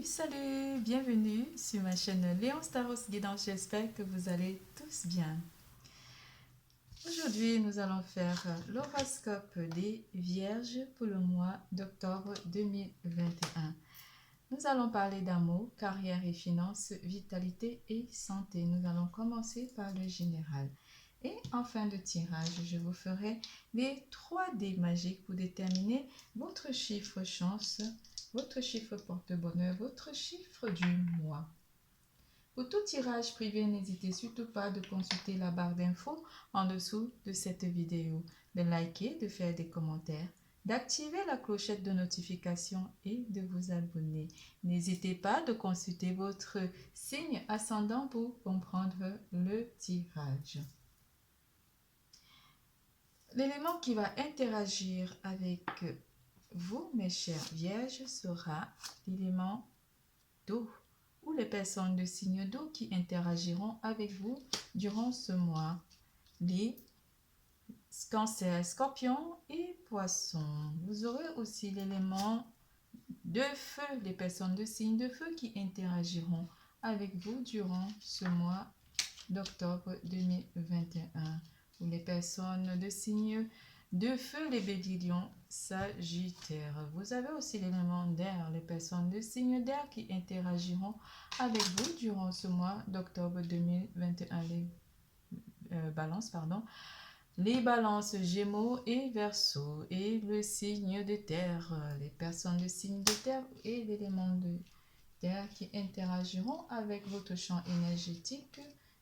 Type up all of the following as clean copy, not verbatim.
Salut, bienvenue sur ma chaîne Léon Staros Guidance, j'espère que vous allez tous bien. Aujourd'hui, nous allons faire l'horoscope des Vierges pour le mois d'octobre 2021. Nous allons parler d'amour, carrière et finances, vitalité et santé. Nous allons commencer par le général. Et en fin de tirage, je vous ferai les 3D magiques pour déterminer votre chiffre chance, votre chiffre porte-bonheur, votre chiffre du mois. Pour tout tirage privé, n'hésitez surtout pas de consulter la barre d'infos en dessous de cette vidéo, de liker, de faire des commentaires, d'activer la clochette de notification et de vous abonner. N'hésitez pas de consulter votre signe ascendant pour comprendre le tirage. L'élément qui va interagir avec vous, mes chers vierges, sera l'élément d'eau ou les personnes de signe d'eau qui interagiront avec vous durant ce mois. Les cancers, scorpions et poissons. Vous aurez aussi l'élément de feu, les personnes de signe de feu qui interagiront avec vous durant ce mois d'octobre 2021. Pour les personnes de signe de feu, les béliers, sagittaire. Vous avez aussi l'élément d'air, les personnes de signe d'air qui interagiront avec vous durant ce mois d'octobre 2021. Les balances, pardon. Les balances Gémeaux et Verseau et le signe de terre, les personnes de signe de terre et l'élément de terre qui interagiront avec votre champ énergétique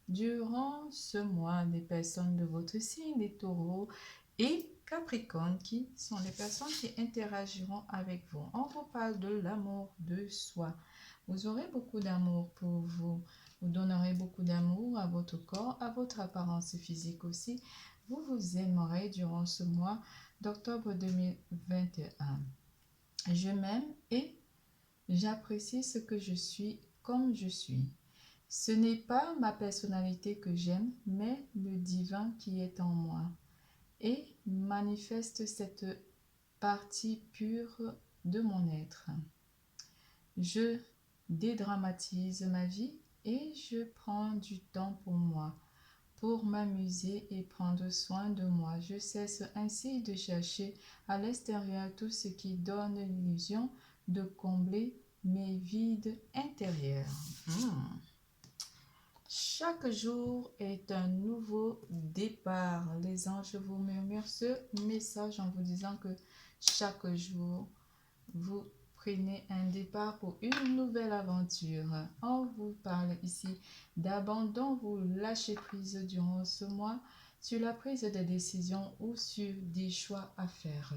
durant ce mois. Les personnes de votre signe, les taureaux et Capricorne qui sont les personnes qui interagiront avec vous. On vous parle de l'amour de soi. Vous aurez beaucoup d'amour pour vous. Vous donnerez beaucoup d'amour à votre corps, à votre apparence physique aussi. Vous vous aimerez durant ce mois d'octobre 2021. Je m'aime et j'apprécie ce que je suis comme je suis. Ce n'est pas ma personnalité que j'aime, mais le divin qui est en moi. Et manifeste cette partie pure de mon être. Je dédramatise ma vie et je prends du temps pour moi, pour m'amuser et prendre soin de moi. Je cesse ainsi de chercher à l'extérieur tout ce qui donne l'illusion de combler mes vides intérieurs. Chaque jour est un nouveau départ. Les anges vous murmurent ce message en vous disant que chaque jour, vous prenez un départ pour une nouvelle aventure. On vous parle ici d'abandon. Vous lâchez prise durant ce mois sur la prise de décisions ou sur des choix à faire.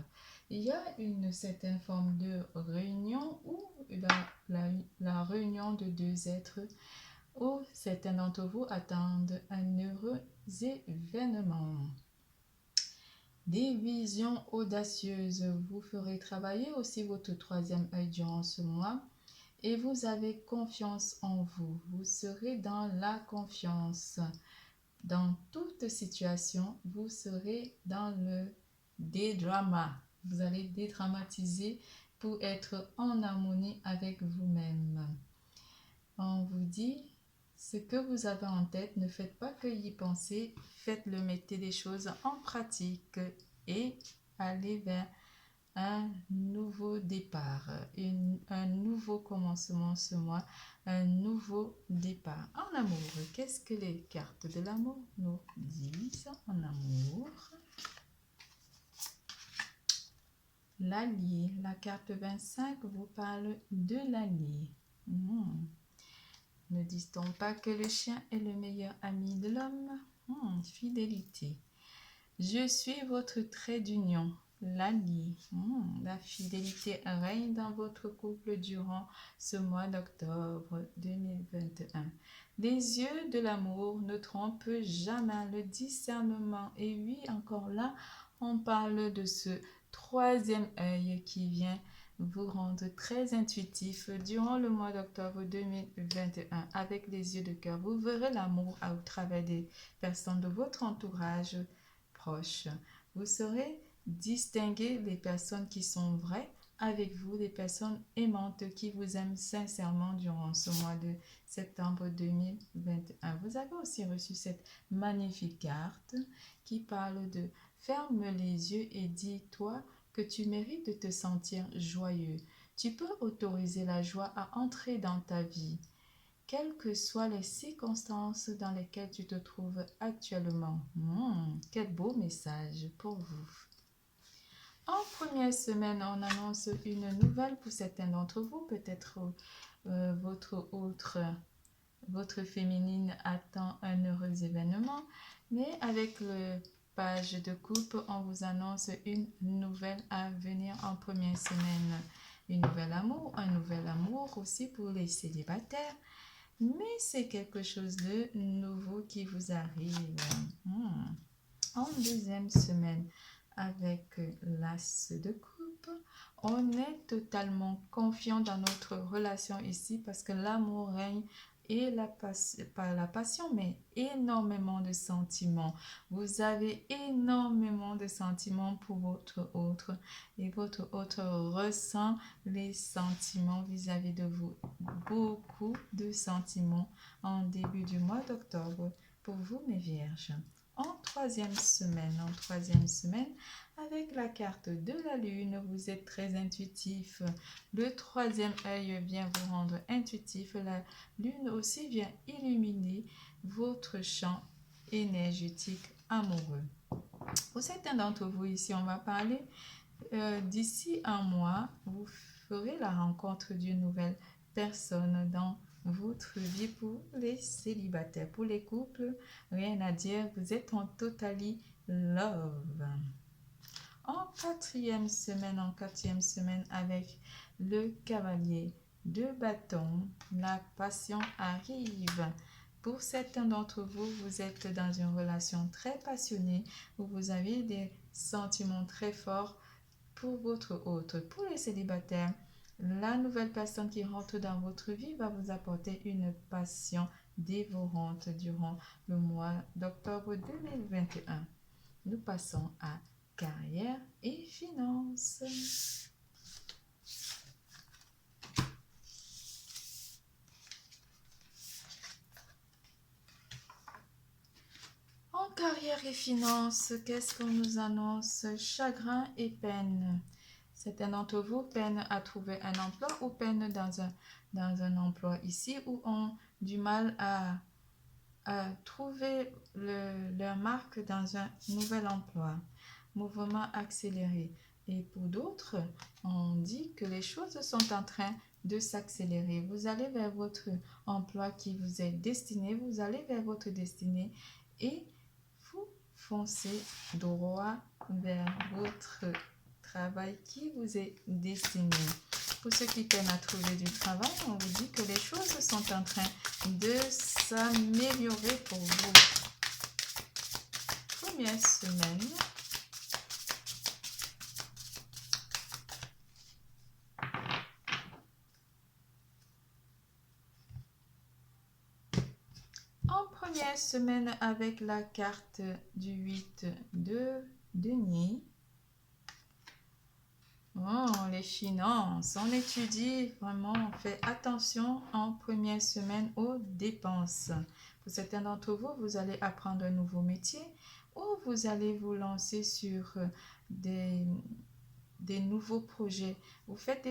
Il y a une certaine forme de réunion ou la réunion de deux êtres où certains d'entre vous attendent un heureux événement. Des visions audacieuses vous ferez travailler aussi votre troisième œil durant ce mois et vous avez confiance en vous. Vous serez dans la confiance. Dans toute situation, vous serez dans le dédrama. Vous allez dédramatiser pour être en harmonie avec vous-même. On vous dit ce que vous avez en tête, ne faites pas que y penser, faites-le, mettez les choses en pratique et allez vers un nouveau départ, un nouveau commencement ce mois, un nouveau départ. En amour, qu'est-ce que les cartes de l'amour nous disent en amour? L'allié, la carte 25 vous parle de l'allié. Ne dit-on pas que le chien est le meilleur ami de l'homme? Fidélité. Je suis votre trait d'union, l'allié. La fidélité règne dans votre couple durant ce mois d'octobre 2021. Les yeux de l'amour ne trompent jamais le discernement. Et oui, encore là, on parle de ce troisième œil qui vient vous rendre très intuitif durant le mois d'octobre 2021 avec les yeux de cœur. Vous verrez l'amour au travers des personnes de votre entourage proche. Vous saurez distinguer les personnes qui sont vraies avec vous des personnes aimantes qui vous aiment sincèrement durant ce mois de septembre 2021. Vous avez aussi reçu cette magnifique carte qui parle de ferme les yeux et dis-toi que tu mérites de te sentir joyeux. Tu peux autoriser la joie à entrer dans ta vie, quelles que soient les circonstances dans lesquelles tu te trouves actuellement. Quel beau message pour vous. En première semaine, on annonce une nouvelle pour certains d'entre vous. Peut-être votre féminine attend un heureux événement. Mais avec le page de coupe, on vous annonce une nouvelle à venir en première semaine. Un nouvel amour aussi pour les célibataires. Mais c'est quelque chose de nouveau qui vous arrive. En deuxième semaine, avec l'as de coupe, on est totalement confiant dans notre relation ici parce que l'amour règne et pas la passion, mais énormément de sentiments. Vous avez énormément de sentiments pour votre autre et votre autre ressent les sentiments vis-à-vis de vous. Beaucoup de sentiments en début du mois d'octobre pour vous, mes vierges. En troisième semaine, avec la carte de la lune, vous êtes très intuitif. Le troisième œil vient vous rendre intuitif. La lune aussi vient illuminer votre champ énergétique amoureux. Pour certains d'entre vous ici, on va parler d'ici un mois, vous ferez la rencontre d'une nouvelle personne dans votre vie pour les célibataires. Pour les couples, rien à dire, vous êtes en totally love. En quatrième semaine avec le cavalier de bâton, la passion arrive. Pour certains d'entre vous, vous êtes dans une relation très passionnée où vous avez des sentiments très forts pour votre autre. Pour les célibataires, la nouvelle personne qui rentre dans votre vie va vous apporter une passion dévorante durant le mois d'octobre 2021. Nous passons à carrière et finances. En carrière et finances, qu'est-ce qu'on nous annonce? Chagrin et peine. Certains d'entre vous peinent à trouver un emploi ou peinent dans un emploi ici ou ont du mal à trouver leur marque dans un nouvel emploi. Mouvement accéléré. Et pour d'autres, on dit que les choses sont en train de s'accélérer. Vous allez vers votre emploi qui vous est destiné, vous allez vers votre destinée et vous foncez droit vers votre travail qui vous est destiné. Pour ceux qui peinent à trouver du travail, on vous dit que les choses sont en train de s'améliorer pour vous. Première semaine. En première semaine avec la carte du 8 de denier. Oh, les finances, on étudie vraiment, on fait attention en première semaine aux dépenses. Pour certains d'entre vous, vous allez apprendre un nouveau métier ou vous allez vous lancer sur des nouveaux projets. Vous faites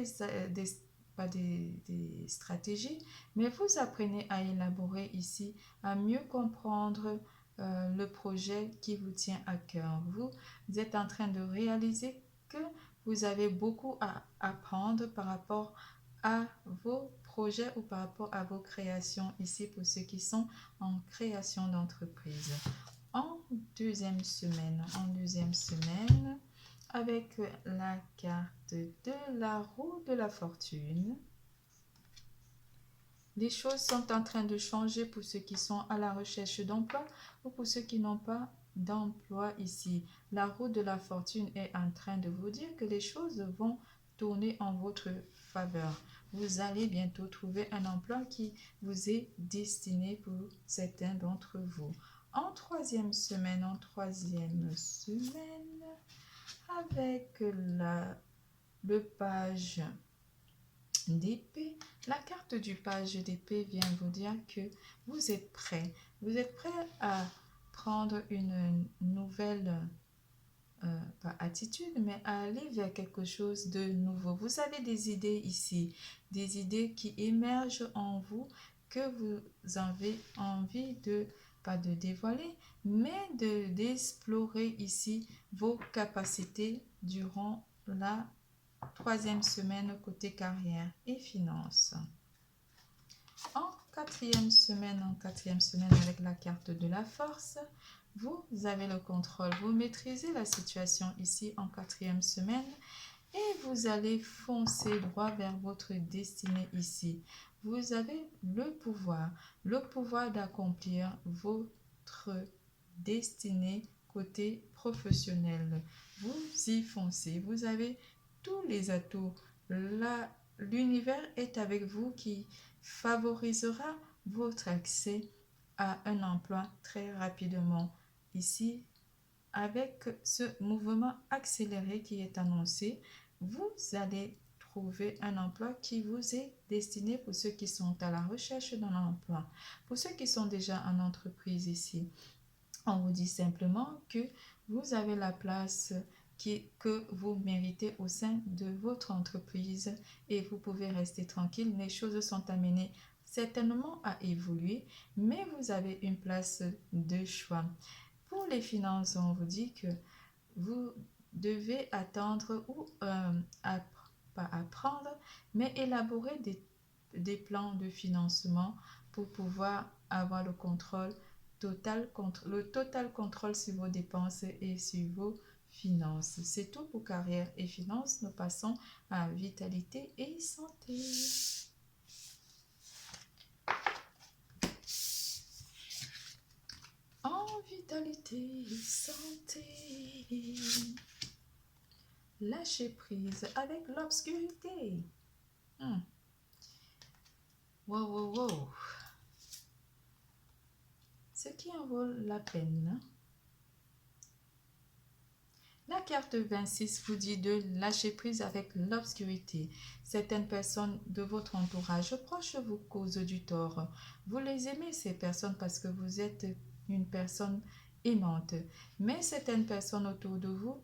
pas des stratégies, mais vous apprenez à élaborer ici, à mieux comprendre le projet qui vous tient à cœur. Vous êtes en train de réaliser que vous avez beaucoup à apprendre par rapport à vos projets ou par rapport à vos créations ici pour ceux qui sont en création d'entreprise. En deuxième semaine, avec la carte de la roue de la fortune, les choses sont en train de changer pour ceux qui sont à la recherche d'emploi ou pour ceux qui n'ont pas d'emploi ici. La roue de la fortune est en train de vous dire que les choses vont tourner en votre faveur. Vous allez bientôt trouver un emploi qui vous est destiné pour certains d'entre vous. En troisième semaine, avec le page d'épée. La carte du page d'épée vient vous dire que vous êtes prêt. Vous êtes prêt à prendre une nouvelle pas attitude, mais à aller vers quelque chose de nouveau. Vous avez des idées ici, des idées qui émergent en vous que vous avez envie de, pas de dévoiler, mais d'explorer ici vos capacités durant la troisième semaine côté carrière et finances. En quatrième semaine avec la carte de la force, vous avez le contrôle, vous maîtrisez la situation ici en quatrième semaine et vous allez foncer droit vers votre destinée ici. Vous avez le pouvoir d'accomplir votre destinée côté professionnel. Vous y foncez, vous avez tous les atouts. L'univers est avec vous qui favorisera votre accès à un emploi très rapidement. Ici, avec ce mouvement accéléré qui est annoncé, vous allez trouver un emploi qui vous est destiné pour ceux qui sont à la recherche d'un emploi. Pour ceux qui sont déjà en entreprise ici, on vous dit simplement que vous avez la place que vous méritez au sein de votre entreprise et vous pouvez rester tranquille. Les choses sont amenées certainement à évoluer, mais vous avez une place de choix. Pour les finances, on vous dit que vous devez attendre ou pas apprendre, mais élaborer des plans de financement pour pouvoir avoir le total contrôle sur vos dépenses et sur vos finances. C'est tout pour carrière et finances. Nous passons à vitalité et santé. En vitalité et santé, lâchez prise avec l'obscurité. Wow. Ce qui en vaut la peine. La carte 26 vous dit de lâcher prise avec l'obscurité. Certaines personnes de votre entourage proche vous causent du tort. Vous les aimez, ces personnes, parce que vous êtes une personne aimante. Mais certaines personnes autour de vous,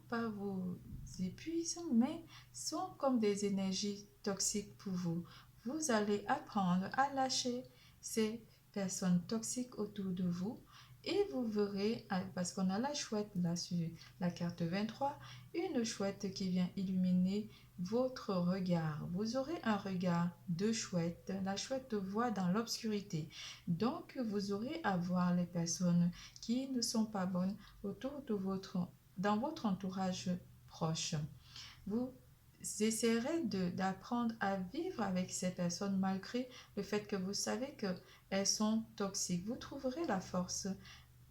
pas vous épuisent, mais sont comme des énergies toxiques pour vous. Vous allez apprendre à lâcher ces personnes toxiques autour de vous. Et vous verrez, parce qu'on a la chouette là sur la carte 23, une chouette qui vient illuminer votre regard. Vous aurez un regard de chouette. La chouette voit dans l'obscurité. Donc, vous aurez à voir les personnes qui ne sont pas bonnes dans votre entourage proche. Vous essaierez d'apprendre à vivre avec ces personnes malgré le fait que vous savez qu'elles sont toxiques. Vous trouverez la force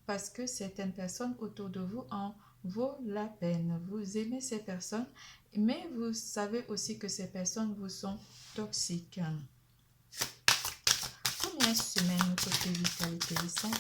parce que certaines personnes autour de vous en vaut la peine. Vous aimez ces personnes, mais vous savez aussi que ces personnes vous sont toxiques. Première semaine côté vitalité et santé.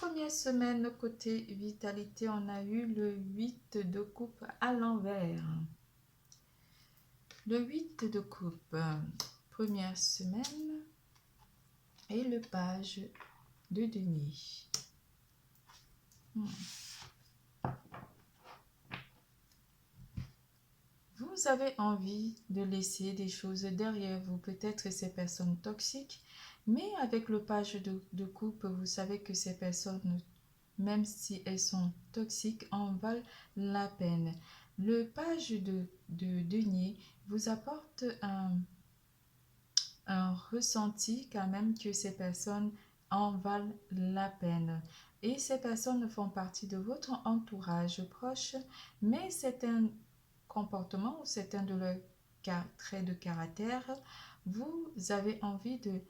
Première semaine côté vitalité, on a eu le 8 de coupe à l'envers. Le 8 de coupe, première semaine, et le page de denier. Vous avez envie de laisser des choses derrière vous, peut-être ces personnes toxiques, mais avec le page de coupe, vous savez que ces personnes, même si elles sont toxiques, en valent la peine. Le page de denier vous apporte un ressenti quand même que ces personnes en valent la peine. Et ces personnes font partie de votre entourage proche, mais c'est un comportement ou certains de leurs traits de caractère, vous avez envie de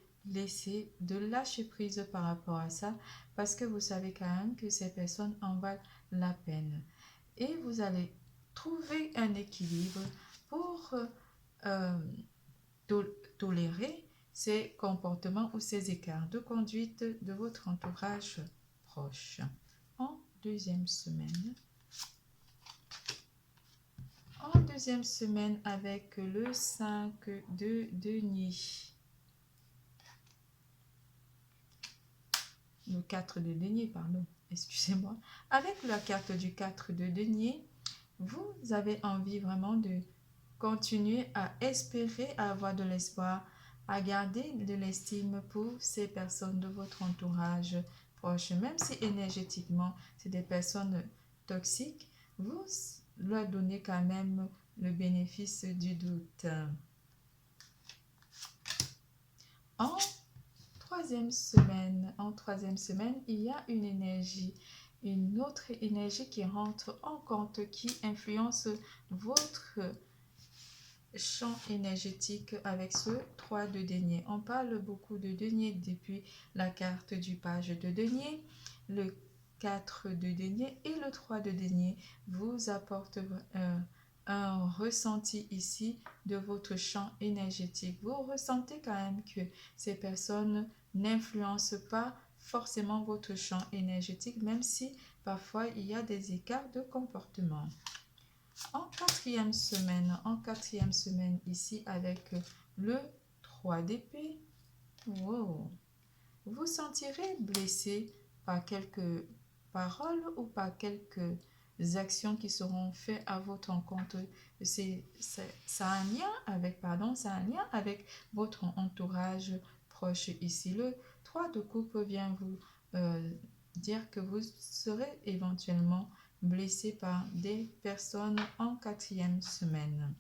lâcher prise par rapport à ça, parce que vous savez quand même que ces personnes en valent la peine. Et vous allez trouver un équilibre pour tolérer ces comportements ou ces écarts de conduite de votre entourage proche. En deuxième semaine. En deuxième semaine avec le 5 de denier. Le 4 de denier, pardon, excusez-moi. Avec la carte du 4 de denier, vous avez envie vraiment de continuer à espérer, à avoir de l'espoir, à garder de l'estime pour ces personnes de votre entourage proche. Même si énergétiquement, c'est des personnes toxiques, vous leur donnez quand même le bénéfice du doute. En troisième semaine, il y a une énergie, une autre énergie qui rentre en compte, qui influence votre champ énergétique avec ce 3 de denier. On parle beaucoup de denier depuis la carte du page de denier. Le 4 de denier et le 3 de denier vous apportent un ressenti ici de votre champ énergétique. Vous ressentez quand même que ces personnes n'influencent pas forcément votre champ énergétique, même si parfois il y a des écarts de comportement. En quatrième semaine ici avec le 3 d'épée, wow, vous sentirez blessé par quelques paroles ou par quelques actions qui seront faites à votre encontre. Ça a un lien avec votre entourage proche ici. Le 3 de coupe vient vous dire que vous serez éventuellement blessé par des personnes en quatrième semaine.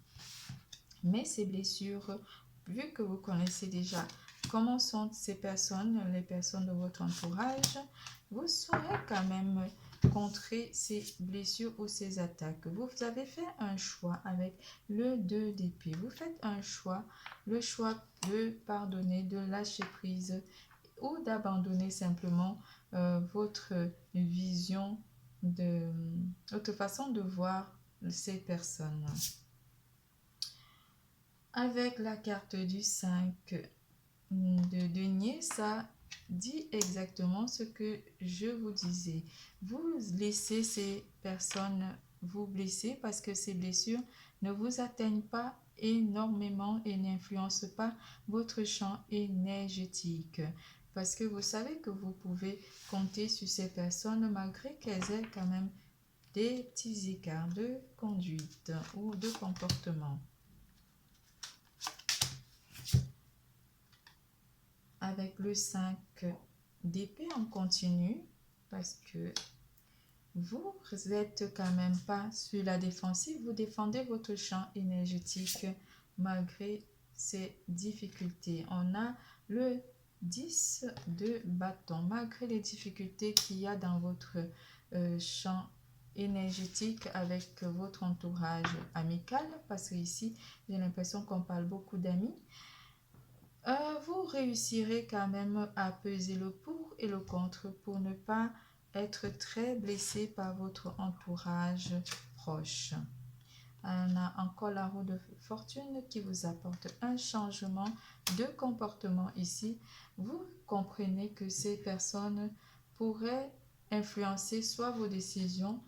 Mais ces blessures, vu que vous connaissez déjà comment sont ces personnes, les personnes de votre entourage, vous saurez quand même contrer ces blessures ou ces attaques. Vous avez fait un choix avec le 2 d'épée. Vous faites un choix, le choix de pardonner, de lâcher prise ou d'abandonner simplement votre vision, votre façon de voir ces personnes. Avec la carte du 5 de denier, ça dit exactement ce que je vous disais. Vous laissez ces personnes vous blesser parce que ces blessures ne vous atteignent pas énormément et n'influencent pas votre champ énergétique. Parce que vous savez que vous pouvez compter sur ces personnes malgré qu'elles aient quand même des petits écarts de conduite ou de comportement. Avec le 5 d'épée, on continue parce que vous n'êtes quand même pas sur la défensive. Vous défendez votre champ énergétique malgré ces difficultés. On a le 10 de bâton. Malgré les difficultés qu'il y a dans votre champ énergétique avec votre entourage amical, parce que ici, j'ai l'impression qu'on parle beaucoup d'amis. Vous réussirez quand même à peser le pour et le contre pour ne pas être très blessé par votre entourage proche. On a encore la roue de fortune qui vous apporte un changement de comportement ici. Vous comprenez que ces personnes pourraient influencer soit vos décisions,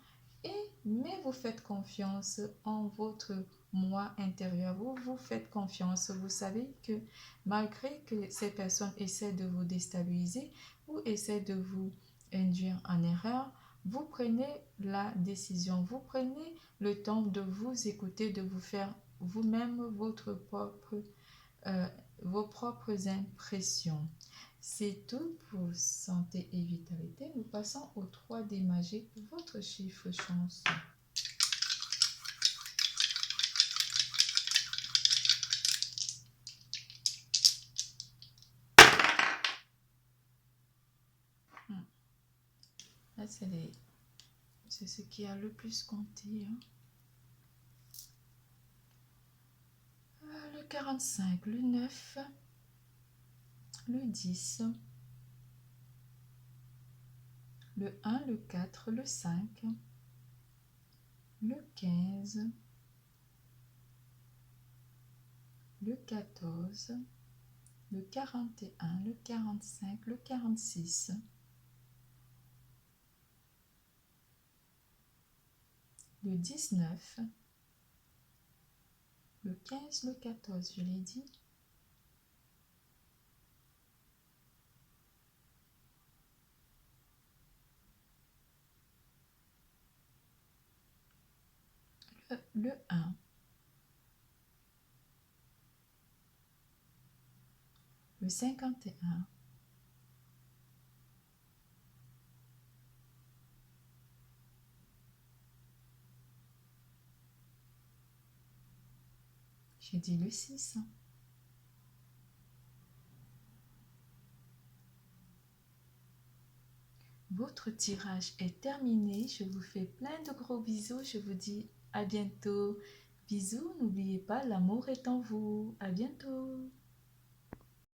mais vous faites confiance en votre moi intérieur. Vous vous faites confiance. Vous savez que malgré que ces personnes essaient de vous déstabiliser ou essaient de vous induire en erreur, vous prenez la décision, vous prenez le temps de vous écouter, de vous faire vous-même vos propres impressions. C'est tout pour santé et vitalité. Nous passons au 3D magique, votre chiffre chance. Là, c'est ce qui a le plus compté. Le 45, le 9, le 10, le 1, le 4, le 5, le 15, le 14, le 41, le 45, le 46, le 19, le 15, le 14, je l'ai dit, le 1, le 51, j'ai dit le 6. Votre tirage est terminé. Je vous fais plein de gros bisous. Je vous dis à bientôt. Bisous. N'oubliez pas, l'amour est en vous. À bientôt.